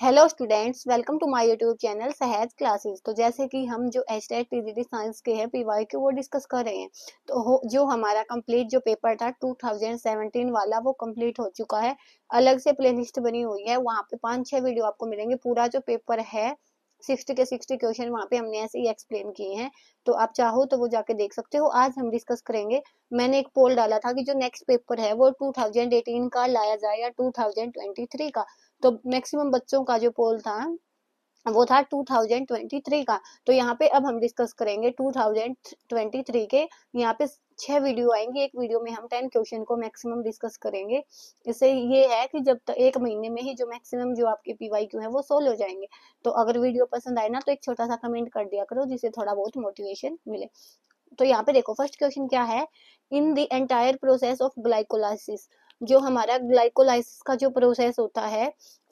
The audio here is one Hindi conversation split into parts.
Hello students, welcome to my YouTube channel Sahaj classes. तो जैसे कि हम जो एचटेट टीजीटी साइंस के हैं पीवाईक्यू वो डिस्कस कर रहे हैं। तो जो हमारा कंप्लीट जो पेपर था 2017 वाला वो कंप्लीट हो चुका है। अलग से प्लेलिस्ट बनी हुई है, वहाँ पे 5-6 वीडियो आपको मिलेंगे। पूरा जो पेपर है 60 के 60 क्वेश्चन वहाँ पे हमने ऐसे ही एक्सप्लेन किए हैं, तो आप चाहो तो वो जाके देख सकते हो। आज हम डिस्कस करेंगे, मैंने एक पोल डाला था कि जो नेक्स्ट पेपर है वो 2018 का लाया जाए या 2023 का। तो मैक्सिमम बच्चों का जो पोल था वो था 2023 का। तो यहाँ पे अब हम डिस्कस करेंगे 2023 के। यहाँ पे 6 वीडियो आएंगे, एक वीडियो में हम 10 क्वेश्चन को मैक्सिमम डिस्कस करेंगे। इससे ये है कि जब तक एक महीने में ही जो मैक्सिमम जो आपके पीवाईक्यू है वो सोल्व हो जाएंगे। तो अगर वीडियो पसंद आए ना तो एक छोटा सा कमेंट कर दिया करो, जिससे थोड़ा बहुत मोटिवेशन मिले। तो यहाँ पे देखो फर्स्ट क्वेश्चन क्या है। In the entire process of glycolysis, जो हमारा ग्लाइकोलाइसिस का जो प्रोसेस होता है,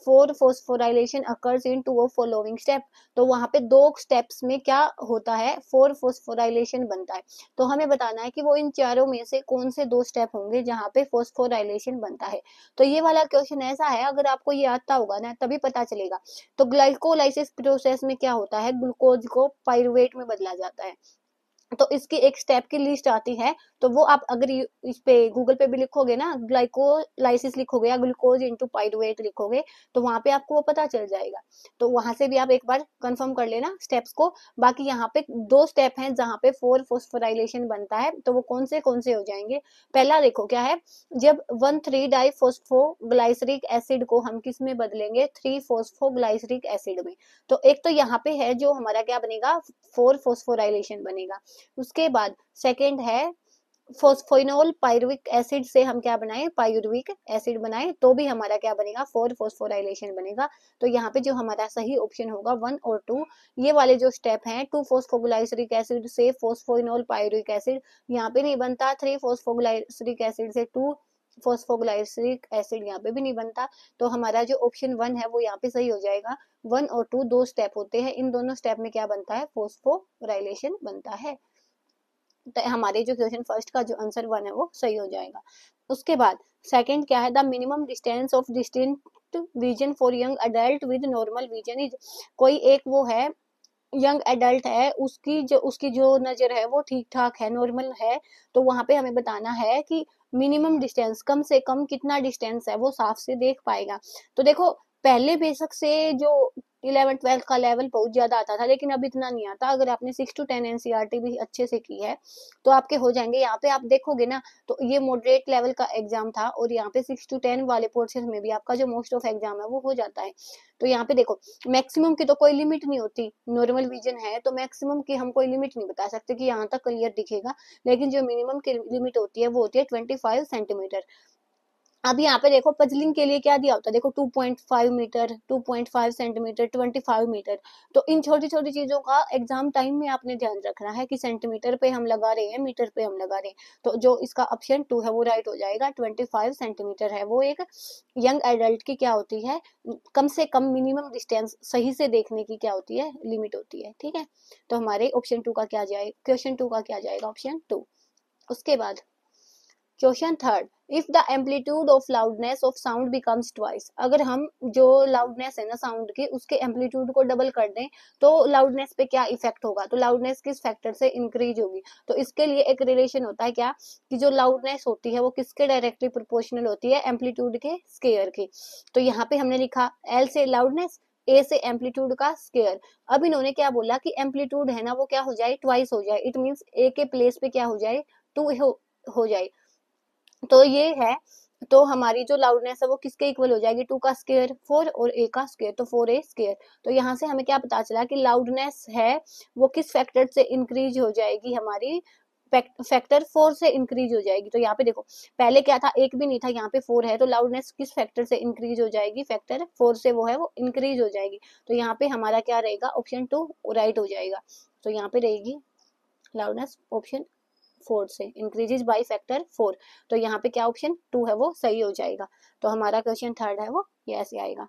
four phosphorylation occurs in two of following step. तो वहां पे 2 स्टेप्स में क्या होता है, 4 फोस्फोराइलेशन बनता है। तो हमें बताना है कि वो इन चारों में से कौन से 2 स्टेप होंगे जहां पे फोस्फोराइलेशन बनता है। तो ये वाला क्वेश्चन ऐसा है, अगर आपको ये आता होगा ना तभी पता चलेगा। तो ग्लाइकोलाइसिस प्रोसेस में क्या होता है, ग्लूकोज को पाइरुवेट में बदला जाता है। तो इसकी एक स्टेप की लिस्ट आती है। तो वो आप अगर इस पे गूगल पे भी लिखोगे ना, ग्लाइकोलाइसिस लिखोगे या ग्लूकोज इनटू पाइरुवेट लिखोगे, तो वहां पे आपको वो पता चल जाएगा। तो वहां से भी आप एक बार कंफर्म कर लेना स्टेप्स को। बाकी यहाँ पे 2 स्टेप हैं जहाँ पे 4 फोस्फोराइलेशन बनता है, तो वो कौन से हो जाएंगे। पहला देखो क्या है, जब 1,3 डाइफोस्फोग्लाइसरिक एसिड को हम किस में बदलेंगे, 3 फोस्फोग्लाइसरिक एसिड में। तो एक तो यहाँ पे है जो हमारा क्या बनेगा, 4 फोस्फोराइलेशन बनेगा। उसके बाद सेकेंड है फोस्फोइनोल पायरुविक एसिड से हम क्या बनाए, पायरुविक एसिड बनाए, तो भी हमारा क्या बनेगा, 4 फोस्फोराइलेशन बनेगा। तो यहाँ पे जो हमारा सही ऑप्शन होगा 1 और 2। ये वाले जो स्टेप हैं 2 फोस्फोग्लाइसरिक एसिड से फोस्फोइनोल पायरुविक एसिड, यहाँ पे नहीं बनता। 3 फोस्फोग्लाइसरिक एसिड से 2 फोस्फोग्लाइसरिक एसिड, यहाँ पे भी नहीं बनता। तो हमारा जो ऑप्शन 1 है वो यहाँ पे सही हो जाएगा। 1 और 2 2 स्टेप होते हैं, इन दोनों स्टेप में क्या बनता है, फोस्फोराइलेशन बनता है। तो हमारे जो क्वेश्चन फर्स्ट का जो आंसर 1 है वो सही हो जाएगा। उसके बाद सेकंड क्या है, the minimum distance of distinct vision for young adult with normal vision is. कोई एक वो है, यंग एडल्ट है, उसकी जो नजर है वो ठीक ठाक है, नॉर्मल है। तो वहां पे हमें बताना है कि मिनिमम डिस्टेंस, कम से कम कितना डिस्टेंस है वो साफ से देख पाएगा। तो देखो पहले बेशक से जो 11th 12th का लेवल बहुत ज्यादा आता था, लेकिन अब इतना नहीं आता। अगर आपने 6 to 10 एनसीईआरटी भी अच्छे से की है तो आपके हो जाएंगे। यहाँ पे आप देखोगे ना, तो ये मॉडरेट लेवल का एग्जाम था, और यहाँ पे 6 to 10 वाले पोर्शन में भी आपका जो मोस्ट ऑफ एग्जाम है वो हो जाता है। तो यहाँ पे देखो मैक्सिमम की तो कोई लिमिट नहीं होती, नॉर्मल विजन है तो मैक्सिमम की हम कोई लिमिट नहीं बता सकते कि यहाँ तक क्लियर दिखेगा। लेकिन जो मिनिमम की लिमिट होती है वो होती है 25 सेंटीमीटर। अब यहाँ पे देखो पजलिंग के लिए क्या दिया होता है, देखो 2.5 मीटर, 2.5 सेंटीमीटर, 25 मीटर। तो इन छोटी छोटी चीजों का एग्जाम टाइम में आपने ध्यान रखना है कि सेंटीमीटर पे हम लगा रहे हैं, मीटर पे हम लगा रहे हैं। तो जो इसका ऑप्शन 2 है वो राइट हो जाएगा। 25 सेंटीमीटर है वो एक यंग एडल्ट की क्या होती है, कम से कम मिनिमम डिस्टेंस सही से देखने की क्या होती है, लिमिट होती है। ठीक है, तो हमारे ऑप्शन 2 का क्या जाएगा, क्वेश्चन 2 का क्या जाएगा, ऑप्शन 2। उसके बाद question third, if the amplitude of loudness of sound becomes twice. अगर हम जो लाउडनेस है ना साउंड की, उसके एम्पलीट्यूड को डबल कर दें तो लाउडनेस पे क्या इफेक्ट होगा, तो लाउडनेस किस फैक्टर से इंक्रीज होगी। तो इसके लिए एक रिलेशन होता है क्या, कि जो लाउडनेस होती है वो किसके डायरेक्टली प्रोपोर्शनल होती है, एम्पलीट्यूड के स्केयर की। तो यहाँ पे हमने लिखा एल से लाउडनेस, ए से एम्पलीट्यूड का स्केयर। अब इन्होंने क्या बोला कि एम्पलीट्यूड है ना वो क्या हो जाए, ट्वाइस हो जाए। इट मीन्स ए के प्लेस पे क्या हो जाए, 2 हो जाए। तो ये है, तो हमारी जो लाउडनेस है वो किसके इक्वल हो जाएगी, 2 का स्क्वायर 4 और a का स्क्वायर, तो 4a स्क्वायर। तो यहाँ से हमें क्या पता चला कि लाउडनेस है वो किस फैक्टर से इंक्रीज हो जाएगी, हमारी फैक्टर 4 से इंक्रीज हो जाएगी। तो यहाँ पे देखो पहले क्या था, एक भी नहीं था, यहाँ पे 4 है, तो लाउडनेस किस फैक्टर से इंक्रीज हो जाएगी, फैक्टर 4 से वो है वो इंक्रीज हो जाएगी। तो यहाँ पे हमारा क्या रहेगा, ऑप्शन 2 राइट हो जाएगा। तो यहाँ पे रहेगी लाउडनेस ऑप्शन 4 से इंक्रीजेज बाई फैक्टर 4। तो यहाँ पे क्या ऑप्शन 2 है वो सही हो जाएगा। तो हमारा क्वेश्चन थर्ड है वो ये ऐसे आएगा।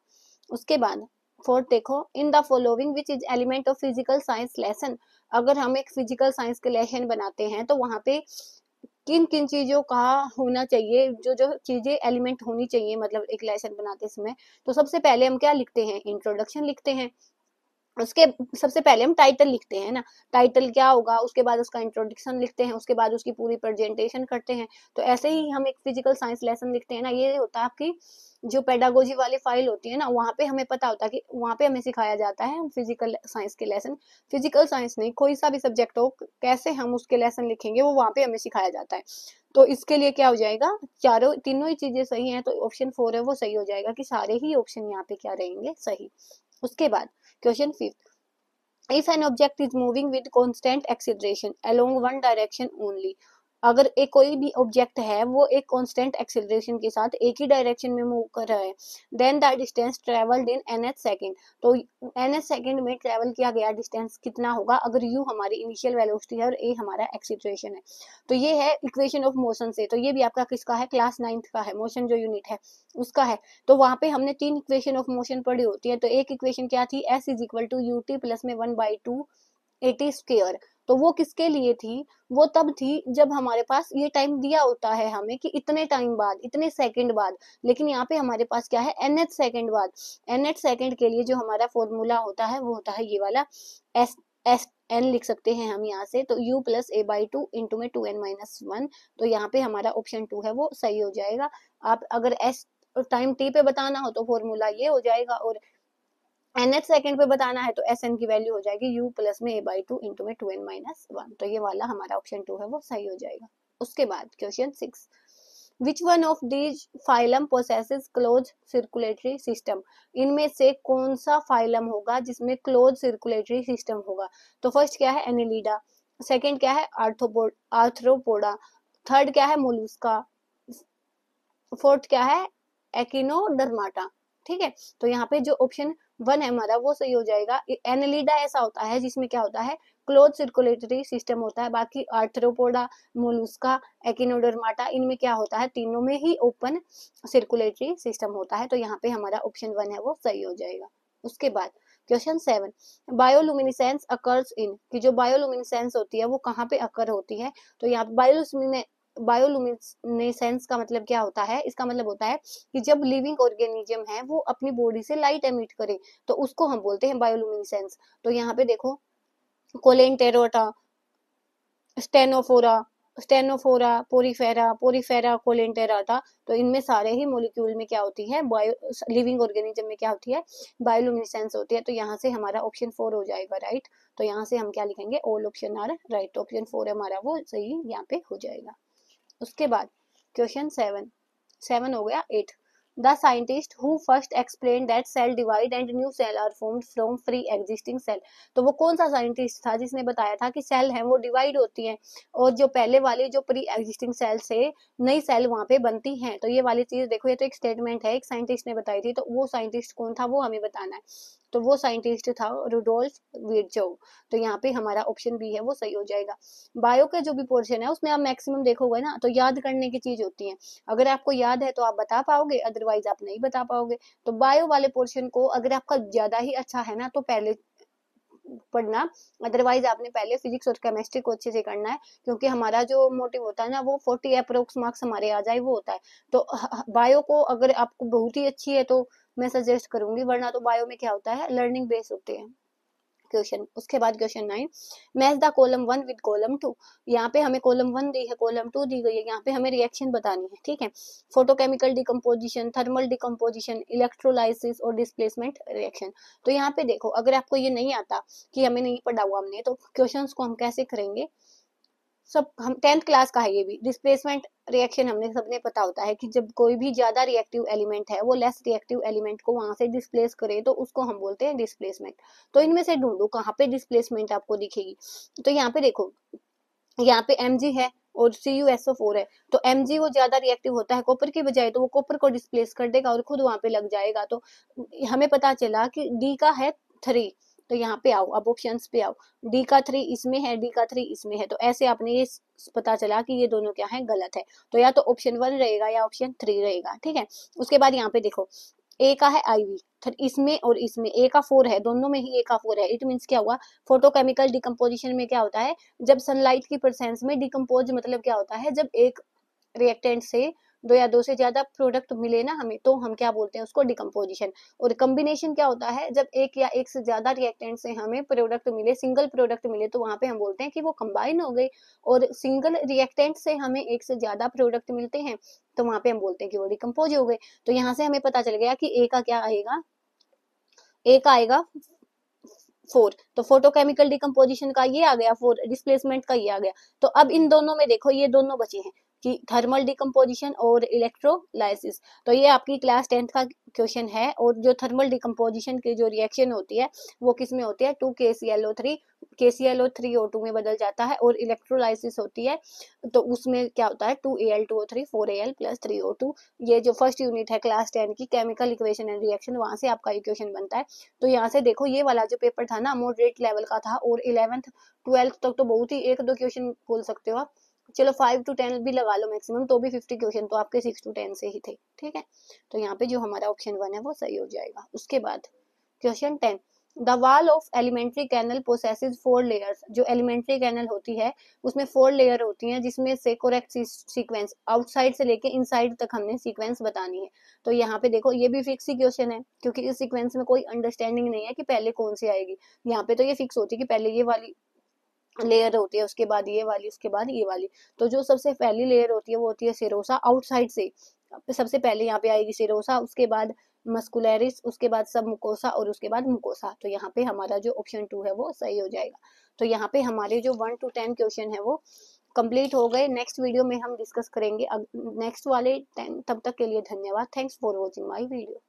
उसके बाद फोर्थ देखो, in the following which is element of physical science lesson. अगर हम एक फिजिकल साइंस के लेसन बनाते हैं तो वहां पे किन किन चीजों का होना चाहिए, जो जो चीजें एलिमेंट होनी चाहिए मतलब एक लेसन बनाते समय। तो सबसे पहले हम क्या लिखते हैं, इंट्रोडक्शन लिखते हैं। उसके सबसे पहले हम टाइटल लिखते हैं ना, टाइटल क्या होगा, उसके बाद उसका इंट्रोडक्शन लिखते हैं, उसके बाद उसकी पूरी प्रेजेंटेशन करते हैं। तो ऐसे ही हम एक फिजिकल साइंस लेसन लिखते हैं ना, ये होता है आपकी जो पेडागोजी वाली फाइल होती है ना, वहाँ पे हमें पता होता है कि वहाँ पे हमें सिखाया जाता है हम फिजिकल साइंस के लेसन, फिजिकल साइंस नहीं कोई सा भी सब्जेक्ट हो, कैसे हम उसके लेसन लिखेंगे वो वहाँ पे हमें सिखाया जाता है। तो इसके लिए क्या हो जाएगा, चारों तीनों ही चीजें सही हैं, तो ऑप्शन 4 है वो सही हो जाएगा कि सारे ही ऑप्शन यहाँ पे क्या रहेंगे, सही। उसके बाद question 5, if an object is moving with constant acceleration along one direction only, अगर एक कोई भी ऑब्जेक्ट है वो एक कांस्टेंट एक्सेलरेशन के साथ एक ही डायरेक्शन में मूव कर रहा है, then the distance travelled in nth second, तो nth सेकंड में ट्रेवल किया गया डिस्टेंस कितना होगा, अगर u हमारी इनिशियल वेलोसिटी है और a हमारा एक्सीलरेशन है। तो ये है इक्वेशन ऑफ मोशन से, तो ये भी आपका किसका है, क्लास 9th का है, मोशन जो यूनिट है उसका है। तो वहां पे हमने 3 इक्वेशन ऑफ मोशन पढ़ी होती है। तो एक इक्वेशन क्या थी, s is equal to u t plus में 1/2 एटी स्क्वेयर। तो वो किसके लिए थी, वो तब थी जब हमारे पास ये टाइम दिया होता है हमें कि इतने टाइम बाद, इतने सेकंड बाद, लेकिन यहाँ पे हमारे पास क्या है, nth सेकंड बाद। nth सेकंड के लिए जो हमारा फॉर्मूला होता है वो होता है ये वाला, एस एस एन लिख सकते हैं हम यहाँ से, तो u plus A by two into में 2n-1। तो यहाँ पे हमारा ऑप्शन 2 है वो सही हो जाएगा। आप अगर एस टाइम टी पे बताना हो तो फॉर्मूला ये हो जाएगा, और nth सेकंड पे बताना है तो एस एन की वैल्यू हो जाएगी u प्लस में ए बाई टू इंटू में 2n-1। तो ये वाला हमारा ऑप्शन 2 है वो सही हो जाएगा। उसके बाद question 6, which one of these phylum possesses close circulatory system, इनमें से कौन सा फाइलम होगा जिसमें क्लोज सर्कुलेटरी सिस्टम होगा। तो फर्स्ट क्या है, एनिलिडा, सेकंड क्या है, आर्थ्रोपोडा, थर्ड क्या है, मोलुस्का, फोर्थ क्या है, एकिनोडर्माटा। ठीक है, तो यहाँ पे जो ऑप्शन 1 है हमारा वो सही हो जाएगा। एनिलिडा ऐसा होता है जिसमें क्या होता है, क्लोज सर्कुलेटरी सिस्टम होता है। बाकी आर्थ्रोपोडा, मोलुस्का, एकिनोडर्माटा, इनमें क्या होता है, तीनों में ही ओपन सर्कुलेटरी सिस्टम होता है। तो यहाँ पे हमारा ऑप्शन 1 है वो सही हो जाएगा। उसके बाद क्वेश्चन 7, बायोलुमिनेसेंस अकर्स इन, कि जो बायोलुमिनेसेंस होती है वो कहाँ पे अकर होती है। तो यहाँ पे बायोलुमिनेसेंस का मतलब क्या होता है, इसका मतलब होता है कि जब लिविंग ऑर्गेनिज्म है वो अपनी बॉडी से लाइट एमिट करे तो उसको हम बोलते हैं बायोलुमिनेसेंस। तो यहाँ पे देखो, कोलेंटेरोटा, स्टेनोफोरा, स्टेनोफोरा, पोरीफेरा, पोरीफेरा कोलेंटेराटा, तो इनमें सारे ही मॉलिक्यूल में क्या होती है, बायो लिविंग ऑर्गेनिज्म में क्या होती है, बायोलुमिनेसेंस होती है। तो यहाँ से हमारा ऑप्शन 4 हो जाएगा राइट। तो यहाँ से हम क्या लिखेंगे, all option are right, option 4 हमारा वो सही यहाँ पे हो जाएगा। उसके बाद क्वेश्चन 7 हो गया। 8, the scientist who first explain that cell divide and new cell are formed from free existing cell, तो वो कौन सा साइंटिस्ट था जिसने बताया था कि सेल है वो डिवाइड होती हैं और जो पहले वाली जो प्री एग्जिस्टिंग सेल से नई सेल वहां पे बनती हैं। तो ये वाली चीज देखो, ये तो एक स्टेटमेंट है, एक साइंटिस्ट ने बताई थी, तो वो साइंटिस्ट कौन था वो हमें बताना है। तो वो साइंटिस्ट था रुडोल्फ विर्चोव। तो यहाँ पे हमारा ऑप्शन बी है वो सही हो जाएगा। बायो का जो भी पोर्शन है उसमें आप मैक्सिमम देखोगे ना तो याद करने की चीज होती है, अगर आपको याद है तो आप बता पाओगे, अदरवाइज आप नहीं बता पाओगे। तो बायो वाले पोर्शन को अगर आपका ज्यादा ही अच्छा है ना तो पहले पढ़ना, अदरवाइज आपने पहले फिजिक्स और केमिस्ट्री को अच्छे से करना है, क्योंकि हमारा जो मोटिव होता है ना वो 40 अप्रोक्स मार्क्स हमारे आ जाए वो होता है। तो बायो को अगर आपको बहुत ही अच्छी है तो मैं सजेस्ट करूंगी, वरना तो बायो में क्या होता है, लर्निंग बेस होते हैं क्वेश्चन। उसके बाद question 9, match the column 1 with column 2, यहाँ पे हमें कॉलम 1 दी है, कॉलम 2 दी गई है, यहाँ पे हमें रिएक्शन बतानी है। ठीक है, photochemical decomposition, thermal decomposition, electrolysis और डिस्प्लेसमेंट रिएक्शन। तो यहाँ पे देखो, अगर आपको ये नहीं आता कि हमें नहीं पढ़ा हुआ हमने, तो क्वेश्चन को हम कैसे करेंगे, सब हम 10th क्लास का है ये भी। डिस्प्लेसमेंट रिएक्शन हमने सबने पता होता है कि जब कोई भी ज्यादा रिएक्टिव एलिमेंट है वो लेस रिएक्टिव एलिमेंट को वहां से डिस्प्लेस करे तो उसको हम बोलते हैं डिस्प्लेसमेंट। तो इनमें से ढूंढो कहाँ पे डिस्प्लेसमेंट आपको दिखेगी। तो यहाँ पे देखो, यहाँ पे Mg है और CuSO4 है, तो Mg वो ज्यादा रिएक्टिव होता है कॉपर की बजाय, तो वो कॉपर को डिस्प्लेस कर देगा और खुद वहां पे लग जाएगा। तो हमें पता चला कि D का है 3, तो यहाँ पे आओ, अब ऑप्शंस पे आओ, D का 3 इसमें है, D का 3 इसमें है, तो ऐसे आपने ये पता चला कि ये दोनों क्या है, गलत है। तो या तो ऑप्शन 1 रहेगा या ऑप्शन 3 रहेगा। ठीक है, उसके बाद यहाँ पे देखो, A का है IV, इसमें और इसमें ए का 4 है, दोनों में ही ए का 4 है। इट मीन्स क्या हुआ, फोटोकेमिकल डिकम्पोजिशन में क्या होता है, जब सनलाइट की प्रेजेंस में डिकम्पोज मतलब क्या होता है, जब एक रिएक्टेंट से दो या दो से ज्यादा प्रोडक्ट मिले ना हमें, तो हम क्या बोलते हैं उसको, डिकम्पोजिशन। और कॉम्बिनेशन क्या होता है, जब एक या एक से ज्यादा रिएक्टेंट से हमें प्रोडक्ट मिले, सिंगल प्रोडक्ट मिले, तो वहां पे हम बोलते हैं कि वो कंबाइन हो गए। और सिंगल रिएक्टेंट से हमें एक से ज्यादा प्रोडक्ट मिलते हैं, तो वहां पे हम बोलते हैं कि वो डिकम्पोज हो गए। तो यहाँ से हमें पता चल गया कि ए का क्या आएगा, ए का आएगा 4। तो फोटोकेमिकल डिकम्पोजिशन का ये आ गया 4, डिस्प्लेसमेंट का ये आ गया। तो अब इन दोनों में देखो, ये दोनों बचे हैं कि थर्मल डिकम्पोजिशन और इलेक्ट्रोलाइसिस। तो ये आपकी क्लास 10th का क्वेश्चन है। और जो थर्मल डिकम्पोजिशन की जो रिएक्शन होती है वो किस में होती है, 2KClO3, KClO3O2 में बदल जाता है। और इलेक्ट्रोलाइसिस होती है तो उसमें क्या होता है, 2Al2O3 4Al प्लस 3O2। ये जो फर्स्ट यूनिट है क्लास 10 की, केमिकल इक्वेशन एंड रिएक्शन, वहां से आपका इक्वेशन बनता है। तो यहाँ से देखो, ये वाला जो पेपर था ना मॉडरेट लेवल का था, और 11th 12th तक तो बहुत ही एक दो क्वेश्चन बोल सकते हो आप, चलो 5 to 10 भी लगा लो मैक्सिमम, तो भी 50 क्वेश्चन तो आपके 6 to 10 से ही थे। ठीक है, तो यहाँ पे जो हमारा ऑप्शन 1 है वो सही हो जाएगा। उसके बाद question 10, the wall of elementary canal possesses 4 layers. जो एलिमेंट्री कैनल होती है उसमें 4 लेयर होती हैं, जिसमें से करेक्ट सीक्वेंस आउटसाइड से लेके इनसाइड तक हमने सीक्वेंस बतानी है। तो यहाँ पे देखो, ये भी फिक्स क्वेश्चन है, क्योंकि इस सीक्वेंस में कोई अंडरस्टैंडिंग नहीं है कि पहले कौन सी आएगी। यहाँ पे तो ये फिक्स होती है कि पहले ये वाली लेयर होती है, उसके बाद ये वाली, उसके बाद ये वाली। तो जो सबसे पहली लेयर होती है वो होती है सेरोसा, आउटसाइड से सबसे पहले यहाँ पे आएगी सेरोसा, उसके बाद मस्कुलरिस, उसके बाद सब मुकोसा, और उसके बाद मुकोसा। तो यहाँ पे हमारा जो ऑप्शन 2 है वो सही हो जाएगा। तो यहाँ पे हमारे जो 1 to 10 क्वेश्चन है वो कंप्लीट हो गए। नेक्स्ट वीडियो में हम डिस्कस करेंगे नेक्स्ट वाले 10। तब तक के लिए धन्यवाद। Thanks for watching my video.